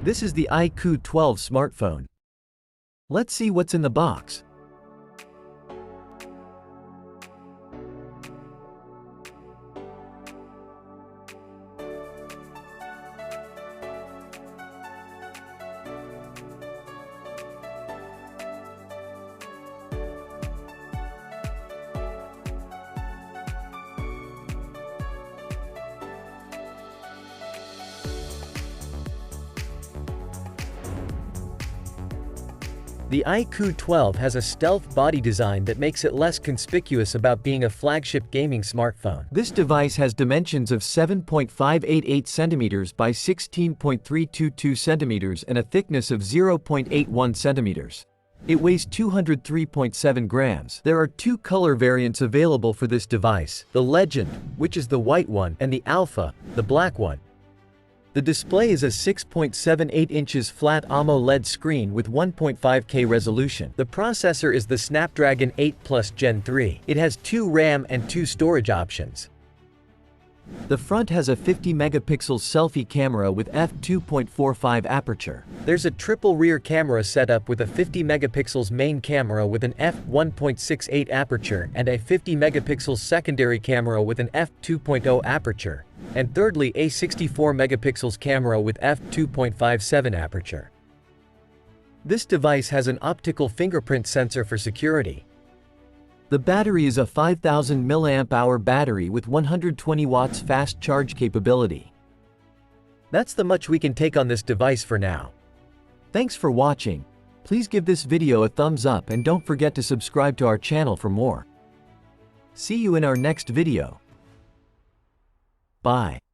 This is the iQoo 12 smartphone. Let's see what's in the box. The iQoo 12 has a stealth body design that makes it less conspicuous about being a flagship gaming smartphone. This device has dimensions of 7.588 cm by 16.322 cm and a thickness of 0.81 cm. It weighs 203.7 grams. There are two color variants available for this device: the Legend, which is the white one, and the Alpha, the black one. The display is a 6.78 inches flat AMOLED screen with 1.5K resolution. The processor is the Snapdragon 8 Plus Gen 3. It has 2 RAM and 2 storage options. The front has a 50-megapixel selfie camera with f2.45 aperture. There's a triple rear camera setup with a 50-megapixels main camera with an f1.68 aperture and a 50-megapixel secondary camera with an f2.0 aperture, and thirdly a 64-megapixels camera with f2.57 aperture. This device has an optical fingerprint sensor for security. The battery is a 5000 mAh battery with 120 watts fast charge capability. That's the much we can take on this device for now. Thanks for watching. Please give this video a thumbs up and don't forget to subscribe to our channel for more. See you in our next video. Bye.